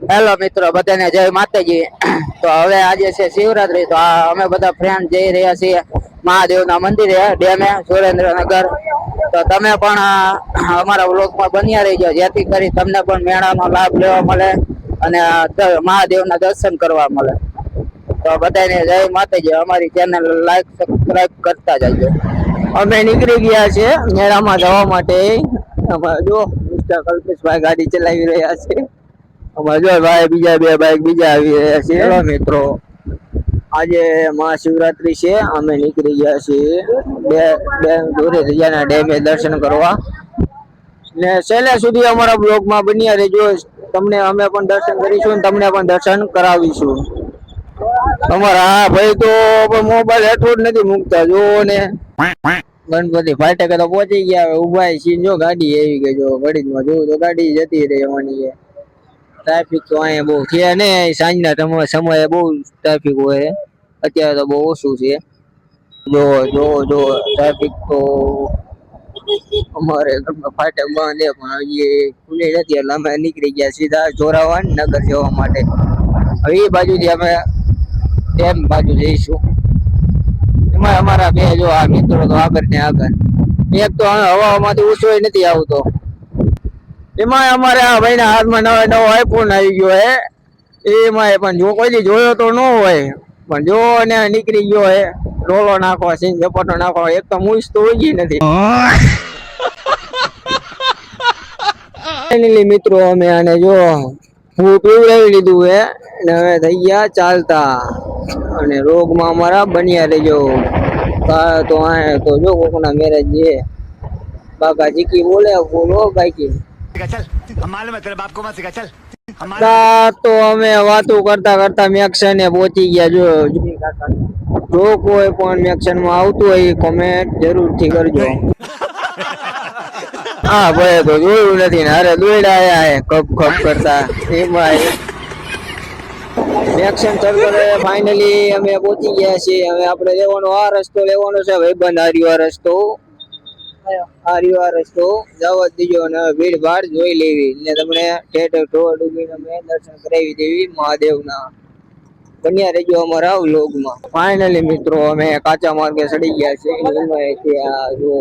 Hello મિત્રો, બધાને જય માતાજી। તો હવે આજે છે શિવરાત્રી, તો અમે બધા ફ્રેન્ડ જઈ રહ્યા છીએ મહાદેવના મંદિરે ડેમે સુરેન્દ્રનગર। તો તમે પણ અમારા વ્લોગમાં બન્યા રહીજો, જેથી કરી તમને પણ મેળાનો લાભ લેવા મળે અને મહાદેવના દર્શન કરવા મળે। તો બધાને જય માતાજી। અમારી ચેનલ લાઈક સબસ્ક્રાઇબ કરતા જજો। અમે નીકળી ગયા છે મેળામાં જવા માટે। જો મિસ્ટર કલ્પેશભાઈ ગાડી ચલાવી રહ્યા છે। અમારે જો ભાઈ બીજા બે બાઈક બીજા આવી રહ્યા છે। હેલો મિત્રો, આજે મહાશિવરાત્રી છે, અમે નીકળી ગયા છીએ ડેમે દર્શન કરવા ને છેલ્લે સુધી અમારા બ્લોગમાં બન્યા રહેજો। તમને અમે પણ દર્શન કરીશું, તમને પણ દર્શન કરાવીશું। અમારા ભાઈ તો મોબાઈલ હેઠું જ નથી મૂકતા, જો ને ગણપતિ ફાટકે તો પહોંચી ગયા, ઉભા છીએ। જો ગાડી આવી ગઈ, જો ઘડીમાં જોઉં તો ગાડી જતી રહેવાની। ટ્રાફિક તો અહીંયા બહુ છે ને, સાંજના સમયે બહુ ટ્રાફિક હોય, અત્યારે તો બહુ ઓછું છે। જો ટ્રાફિક તો અમારે ફાટક બંધ પણ હજી ખુલી નથી, એટલે અમે નીકળી ગયા સીધા જોરાવર નગર જવા માટે। હવે એ બાજુથી અમે ડેમ બાજુ જઈશું। એમાં અમારા બે જો આ મિત્રો તો આગળ ને આગળ, એક તો હવામાંથી ઊંચો નથી આવતો। એમાં અમારે આ ભાઈ ના હાથમાં નવો આઈફોન આવી ગયો હે, એમાં પણ જો કોઈ જોયો તો ન હોય, પણ જો ને નીકળી ગયો હે રોલો નાખવા, સીન ઝપાટો નાખવા। એક તો મૂછ તો ઉગી નથી। ફાઇનલી મિત્રો અમે આને જો હું પીવડાવી લીધું હે ને હવે થઈ ગયા ચાલતા, અને રોગમાં અમારા બન્યા રહેજો। તો તો જો કોકના મેરેજ છે, બાકા જીકી બોલે બોલો બાકી તો અમે વાતો કરતા કરતા મેક્શને પહોંચી ગયા। જો કોઈ પણ મેક્શન માં આવતું હોય કોમેન્ટ જરૂરથી કરજો। હા ભાઈ તો જોયું નથી ને, અરે દોડ્યા આયા હે કપ કપ કરતા। એમાં મેક્શન સર્કલ ફાઇનલી અમે પહોંચી ગયા છીએ। હવે આપણે લેવાનો આ રસ્તો લેવાનો છે, ભાઈબંધ આ રસ્તો જવા દીજો, અને ભીડ ભાડ જોઈ લેવી ને તમને ઠેઠ ઢોળ ડૂબીને અમે દર્શન કરાવી દેવી મહાદેવના। બન્યા રહેજો અમારા વ્લોગમાં। ફાઇનલી મિત્રો અમે કાચા માર્ગે ચડી ગયા છે, એમાં જો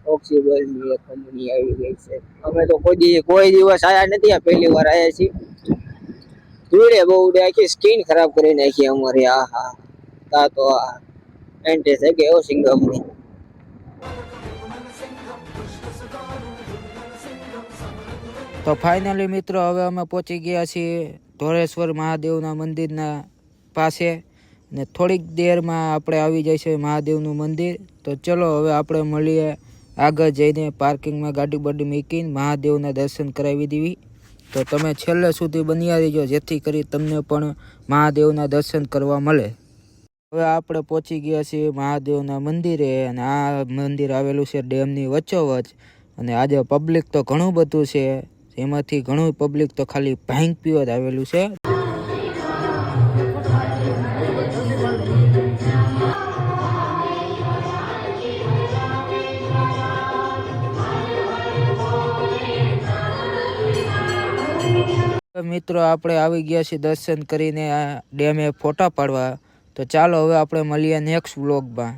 ઓક્સિજન ની એક કંપની આવી ગઈ છે। અમે તો કોઈ દિવસ આયા નથી, આ પહેલી વાર આયા છીએ। ધૂળે બહુ ઉડે, આખી સ્કીન ખરાબ કરી નાખી અમારી। આ તો એન્ટ્રી થઈ ગઈ સિંગમની। તો ફાઇનલી મિત્રો હવે અમે પહોંચી ગયા છીએ ધોળેશ્વર મહાદેવના મંદિરના પાસે, ને થોડીક દેરમાં આપણે આવી જઈશું મહાદેવનું મંદિર। તો ચલો હવે આપણે મળીએ આગળ જઈને, પાર્કિંગમાં ગાડી બાડી મૂકીને મહાદેવના દર્શન કરાવી દેવી। તો તમે છેલ્લે સુધી બન્યા રહીજો, જેથી કરી તમને પણ મહાદેવના દર્શન કરવા મળે। હવે આપણે પહોંચી ગયા છીએ મહાદેવના મંદિરે, અને આ મંદિર આવેલું છે ડેમની વચ્ચોવચ્ચ, અને આજે પબ્લિક તો ઘણું બધું છે, એમાંથી ઘણું પબ્લિક તો ખાલી ભાંગ પીવા જ આવેલું છે। મિત્રો આપણે આવી ગયા છીએ દર્શન કરીને આ ડેમે ફોટા પાડવા। તો ચાલો હવે આપણે મળીએ નેક્સ્ટ વ્લોગમાં।